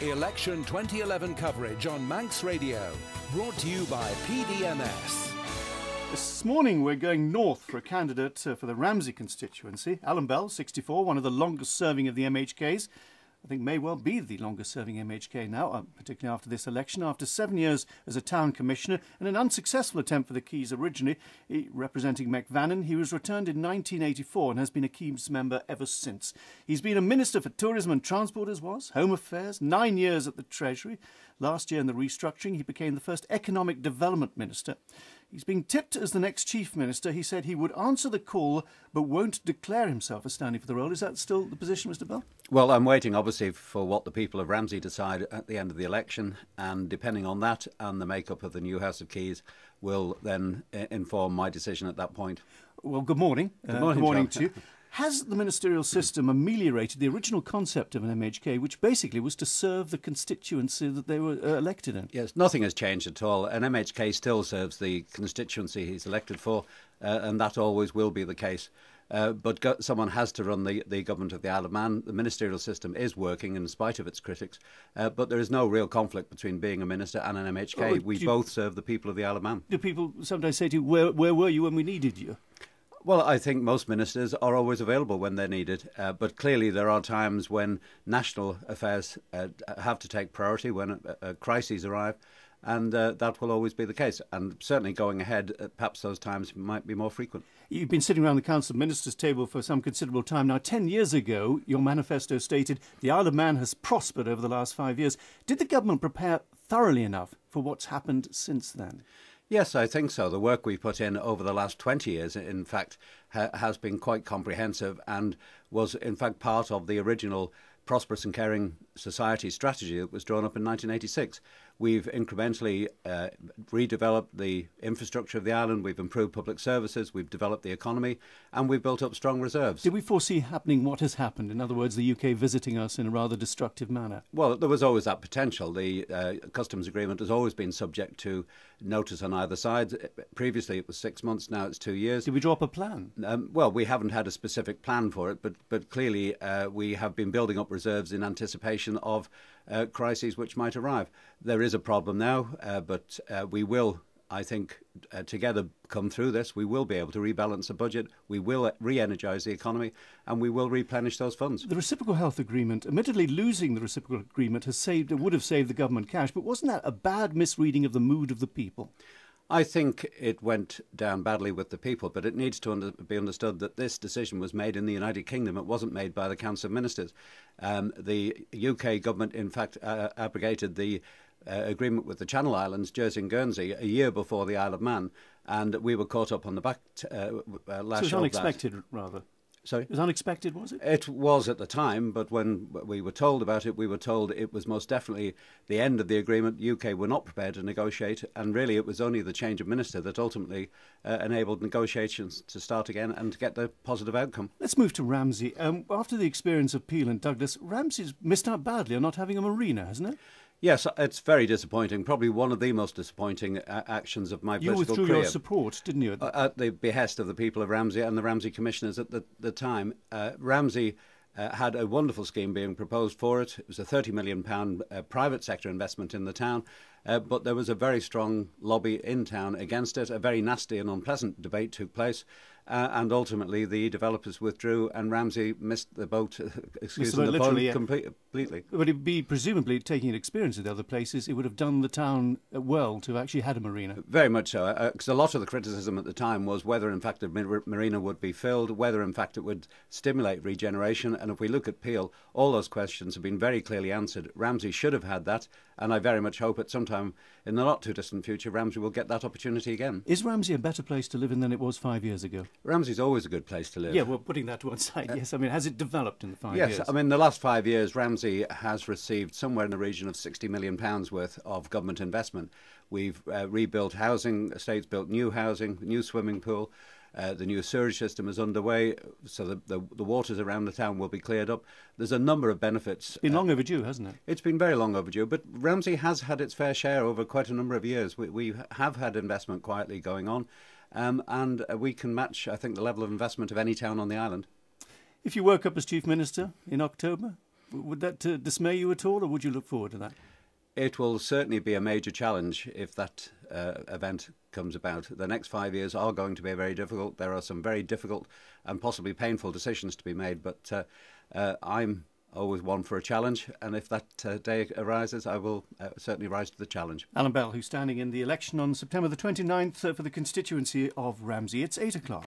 Election 2011 coverage on Manx Radio. Brought to you by PDMS. This morning we're going north for a candidate for the Ramsey constituency. Allan-Bell, 64, one of the longest serving of the MHKs. I think may well be the longest serving MHK now, particularly after this election. After 7 years as a town commissioner and an unsuccessful attempt for the Keys originally, representing McVannon, he was returned in 1984 and has been a Keys member ever since. He's been a Minister for Tourism and Transport as was, Home Affairs, 9 years at the Treasury. Last year in the restructuring, he became the first Economic Development Minister. He's being tipped as the next Chief Minister. He said he would answer the call but won't declare himself as standing for the role. Is that still the position, Mr. Bell? Well, I'm waiting, obviously, for what the people of Ramsey decide at the end of the election, and depending on that and the makeup of the new House of Keys will then inform my decision at that point. Well, good morning. Good morning to you. Has the ministerial system ameliorated the original concept of an MHK, which basically was to serve the constituency that they were elected in? Yes, nothing has changed at all. An MHK still serves the constituency he's elected for, and that always will be the case. But someone has to run the government of the Isle of Man. The ministerial system is working in spite of its critics, but there is no real conflict between being a minister and an MHK. We both serve the people of the Isle of Man. Do people sometimes say to you, where were you when we needed you? Well, I think most ministers are always available when they're needed, but clearly there are times when national affairs have to take priority, when crises arrive, and that will always be the case. And certainly going ahead, perhaps those times might be more frequent. You've been sitting around the Council of Ministers table for some considerable time now. 10 years ago, your manifesto stated the Isle of Man has prospered over the last 5 years. Did the government prepare thoroughly enough for what's happened since then? Yes, I think so. The work we've put in over the last 20 years, in fact, has been quite comprehensive and was, in fact, part of the original Prosperous and Caring Society strategy that was drawn up in 1986. We've incrementally redeveloped the infrastructure of the island, we've improved public services, we've developed the economy, and we've built up strong reserves. Did we foresee happening what has happened? In other words, the UK visiting us in a rather destructive manner? Well, there was always that potential. The customs agreement has always been subject to notice on either side. Previously it was 6 months, now it's 2 years. Did we draw up a plan? Well, we haven't had a specific plan for it, but clearly we have been building up reserves in anticipation of crises which might arrive. There is a problem now, but we will, I think, together come through this. We will be able to rebalance the budget, we will re-energise the economy, and we will replenish those funds. The Reciprocal Health Agreement, admittedly losing the Reciprocal Agreement would have saved the government cash, but wasn't that a bad misreading of the mood of the people? I think it went down badly with the people, but it needs to be understood that this decision was made in the United Kingdom. It wasn't made by the Council of Ministers. The UK government, in fact, abrogated the agreement with the Channel Islands, Jersey and Guernsey, a year before the Isle of Man, and we were caught up on the back lash. So it was unexpected, rather. Sorry? It was unexpected, was it? It was at the time, but when we were told about it, we were told it was most definitely the end of the agreement. UK were not prepared to negotiate, and really it was only the change of minister that ultimately enabled negotiations to start again and to get the positive outcome. Let's move to Ramsey. After the experience of Peel and Douglas, Ramsey's missed out badly on not having a marina, hasn't it? Yes, it's very disappointing. Probably one of the most disappointing actions of my political career. You withdrew your support, didn't you? At the behest of the people of Ramsey and the Ramsey commissioners at the time. Ramsey had a wonderful scheme being proposed for it. It was a £30 million private sector investment in the town, but there was a very strong lobby in town against it. A very nasty and unpleasant debate took place. And ultimately, the developers withdrew, and Ramsey missed the boat, completely. But it'd be presumably taking an experience of the other places, it would have done the town well to have actually had a marina. Very much so, because a lot of the criticism at the time was whether, in fact, the marina would be filled, whether, in fact, it would stimulate regeneration. And if we look at Peel, all those questions have been very clearly answered. Ramsey should have had that, and I very much hope at some time in the not too distant future, Ramsey will get that opportunity again. Is Ramsey a better place to live in than it was 5 years ago? Ramsey's always a good place to live. Yeah, well, putting that to one side, yes. I mean, has it developed in the 5 years? Yes, I mean, the last 5 years, Ramsey has received somewhere in the region of £60 million worth of government investment. We've rebuilt housing, estates built new housing, new swimming pool. The new sewerage system is underway, so the waters around the town will be cleared up. There's a number of benefits. It's been long overdue, hasn't it? It's been very long overdue, but Ramsey has had its fair share over quite a number of years. We have had investment quietly going on, and we can match, I think, the level of investment of any town on the island. If you woke up as Chief Minister in October, Would that dismay you at all, or would you look forward to that? It will certainly be a major challenge if that event comes about. The next 5 years are going to be very difficult. There are some very difficult and possibly painful decisions to be made, but I'm always one for a challenge, and if that day arises, I will certainly rise to the challenge. Allan-Bell, who's standing in the election on September the 29th for the constituency of Ramsey. It's 8 o'clock.